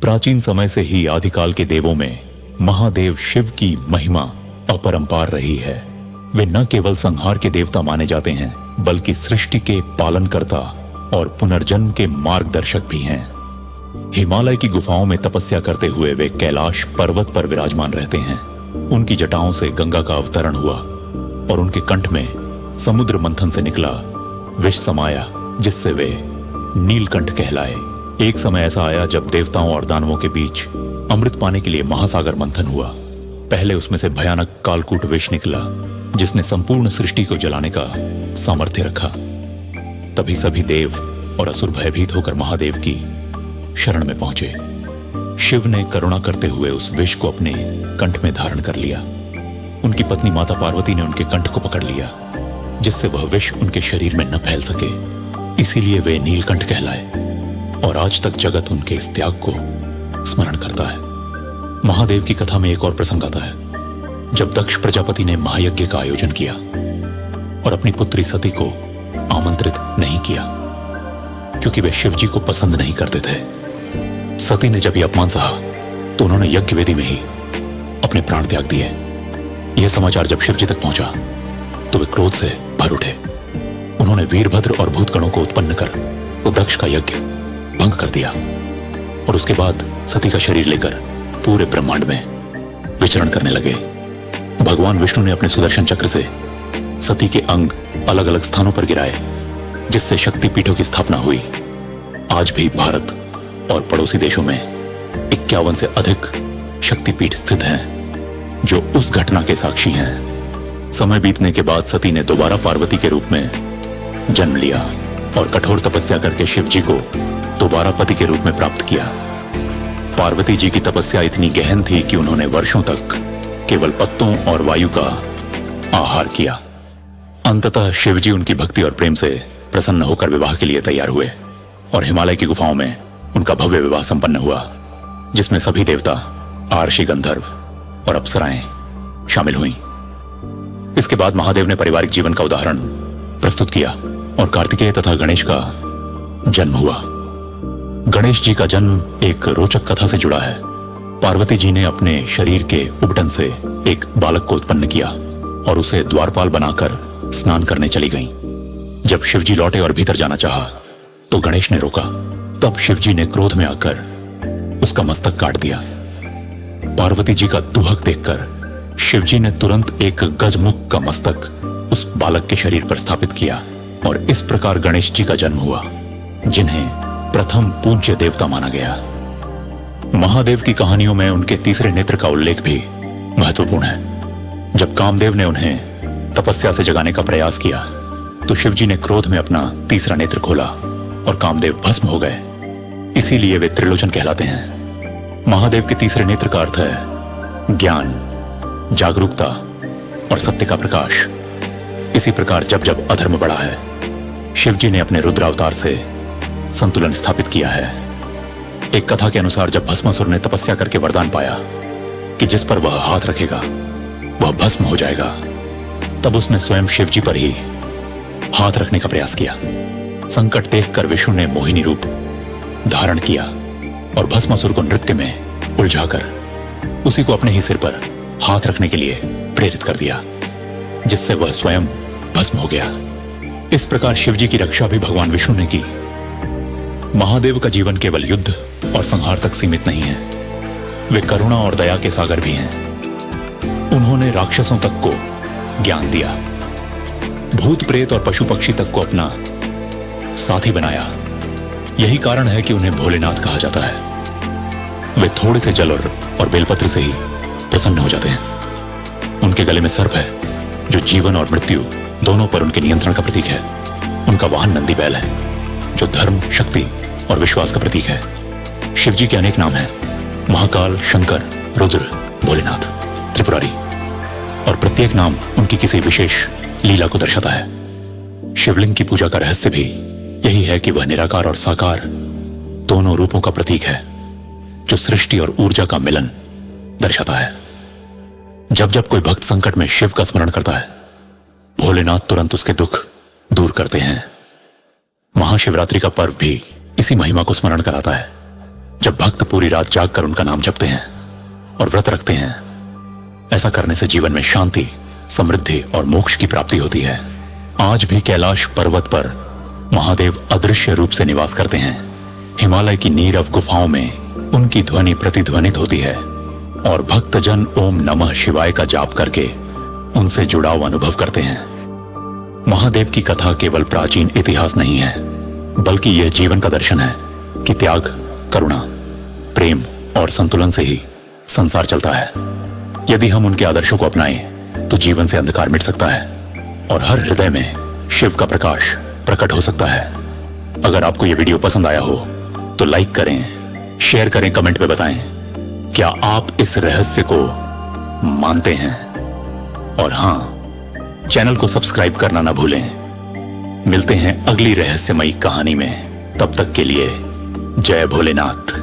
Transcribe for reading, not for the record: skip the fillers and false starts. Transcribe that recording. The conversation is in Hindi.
प्राचीन समय से ही आदिकाल के देवों में महादेव शिव की महिमा अपरंपार रही है। वे न केवल संहार के देवता माने जाते हैं, बल्कि सृष्टि के पालनकर्ता और पुनर्जन्म के मार्गदर्शक भी हैं। हिमालय की गुफाओं में तपस्या करते हुए वे कैलाश पर्वत पर विराजमान रहते हैं। उनकी जटाओं से गंगा का अवतरण हुआ और उनके कंठ में समुद्र मंथन से निकला विष समाया, जिससे वे नीलकंठ कहलाए। एक समय ऐसा आया जब देवताओं और दानवों के बीच अमृत पाने के लिए महासागर मंथन हुआ। पहले उसमें से भयानक कालकूट विष निकला, जिसने संपूर्ण सृष्टि को जलाने का सामर्थ्य रखा। तभी सभी देव और असुर भयभीत होकर महादेव की शरण में पहुंचे। शिव ने करुणा करते हुए उस विष को अपने कंठ में धारण कर लिया। उनकी पत्नी माता पार्वती ने उनके कंठ को पकड़ लिया, जिससे वह विष उनके शरीर में न फैल सके। इसीलिए वे नीलकंठ कहलाए और आज तक जगत उनके इस त्याग को स्मरण करता है। महादेव की कथा में एक और प्रसंग आता है, जब दक्ष प्रजापति ने महायज्ञ का आयोजन किया और अपनी पुत्री सती को आमंत्रित नहीं किया, क्योंकि वे शिवजी को पसंद नहीं करते थे। सती ने जब यह अपमान सहा तो उन्होंने यज्ञ वेदी में ही अपने प्राण त्याग दिए। यह समाचार जब शिवजी तक पहुंचा तो वे क्रोध से भर उठे। उन्होंने वीरभद्र और भूतगणों को उत्पन्न कर वो दक्ष का यज्ञ भंग कर दिया और उसके बाद सती का शरीर लेकर पूरे ब्रह्मांड में विचरण करने लगे। भगवान विष्णु ने अपने सुदर्शन चक्र से सती के अंग अलग अलग स्थानों पर गिराए, जिससे शक्तिपीठों की स्थापना हुई। आज भी भारत और पड़ोसी देशों में 51 से अधिक शक्तिपीठ स्थित हैं, जो उस घटना के साक्षी हैं। समय बीतने के बाद सती ने दोबारा पार्वती के रूप में जन्म लिया और कठोर तपस्या करके शिवजी को दोबारा पति के रूप में प्राप्त किया। पार्वती जी की तपस्या इतनी गहन थी कि उन्होंने वर्षों तक केवल पत्तों और वायु का आहार किया। अंततः शिवजी उनकी भक्ति और प्रेम से प्रसन्न होकर विवाह के लिए तैयार हुए और हिमालय की गुफाओं में उनका भव्य विवाह संपन्न हुआ, जिसमें सभी देवता, आर्षि, गंधर्व और अप्सराएं शामिल हुईं। इसके बाद महादेव ने पारिवारिक जीवन का उदाहरण प्रस्तुत किया और कार्तिकेय तथा गणेश का जन्म हुआ। गणेश जी का जन्म एक रोचक कथा से जुड़ा है। पार्वती जी ने अपने शरीर के उबटन से एक बालक को उत्पन्न किया और उसे द्वारपाल बनाकर स्नान करने चली गईं। जब शिवजी लौटे और भीतर जाना चाहा तो गणेश ने रोका। तब शिवजी ने क्रोध में आकर उसका मस्तक काट दिया। पार्वती जी का दुहक देखकर शिवजी ने तुरंत एक गजमुख का मस्तक उस बालक के शरीर पर स्थापित किया और इस प्रकार गणेश जी का जन्म हुआ, जिन्हें प्रथम पूज्य देवता माना गया। महादेव की कहानियों में उनके तीसरे नेत्र का उल्लेख भी महत्वपूर्ण है। जब कामदेव ने उन्हें तपस्या से जगाने का प्रयास किया तो शिवजी ने क्रोध में अपना तीसरा नेत्र खोला और कामदेव भस्म हो गए। इसीलिए वे त्रिलोचन कहलाते हैं। महादेव के तीसरे नेत्र का अर्थ है ज्ञान, जागरूकता और सत्य का प्रकाश। इसी प्रकार जब जब अधर्म बढ़ा है, शिवजी ने अपने रुद्रावतार से संतुलन स्थापित किया है। एक कथा के अनुसार जब भस्मासुर ने तपस्या करके वरदान पाया कि जिस पर वह हाथ रखेगा वह भस्म हो जाएगा, तब उसने स्वयं शिवजी पर ही हाथ रखने का प्रयास किया। संकट देखकर विष्णु ने मोहिनी रूप धारण किया और भस्मासुर को नृत्य में उलझाकर उसी को अपने ही सिर पर हाथ रखने के लिए प्रेरित कर दिया, जिससे वह स्वयं भस्म हो गया। इस प्रकार शिवजी की रक्षा भी भगवान विष्णु ने की। महादेव का जीवन केवल युद्ध और संहार तक सीमित नहीं है, वे करुणा और दया के सागर भी हैं। उन्होंने राक्षसों तक को ज्ञान दिया, भूत प्रेत और पशु पक्षी तक को अपना साथी बनाया। यही कारण है कि उन्हें भोलेनाथ कहा जाता है। वे थोड़े से जल और बेलपत्र से ही प्रसन्न हो जाते हैं। उनके गले में सर्प है, जो जीवन और मृत्यु दोनों पर उनके नियंत्रण का प्रतीक है। उनका वाहन नंदी बैल है, जो धर्म, शक्ति और विश्वास का प्रतीक है। शिवजी के अनेक नाम हैं, महाकाल, शंकर, रुद्र, भोलेनाथ, त्रिपुरारी, और प्रत्येक नाम उनकी किसी विशेष लीला को दर्शाता है। शिवलिंग की पूजा का रहस्य भी यही है कि वह निराकार और साकार दोनों रूपों का प्रतीक है, जो सृष्टि और ऊर्जा का मिलन दर्शाता है। जब जब कोई भक्त संकट में शिव का स्मरण करता है, भोलेनाथ तुरंत उसके दुख दूर करते हैं। महाशिवरात्रि का पर्व भी इसी महिमा को स्मरण कराता है। जब भक्त पूरी रात जागकर उनका नाम जपते हैं और व्रत रखते हैं, ऐसा करने से जीवन में शांति, समृद्धि और मोक्ष की प्राप्ति होती है। आज भी कैलाश पर्वत पर महादेव अदृश्य रूप से निवास करते हैं। हिमालय की नीरव गुफाओं में उनकी ध्वनि प्रतिध्वनित होती है और भक्तजन ओम नमः शिवाय का जाप करके उनसे जुड़ाव अनुभव करते हैं। महादेव की कथा केवल प्राचीन इतिहास नहीं है, बल्कि यह जीवन का दर्शन है कि त्याग, करुणा, प्रेम और संतुलन से ही संसार चलता है। यदि हम उनके आदर्शों को अपनाएं तो जीवन से अंधकार मिट सकता है और हर हृदय में शिव का प्रकाश प्रकट हो सकता है। अगर आपको यह वीडियो पसंद आया हो तो लाइक करें, शेयर करें, कमेंट में बताएं क्या आप इस रहस्य को मानते हैं। और हां, चैनल को सब्सक्राइब करना ना भूलें। मिलते हैं अगली रहस्यमयी कहानी में। तब तक के लिए जय भोलेनाथ।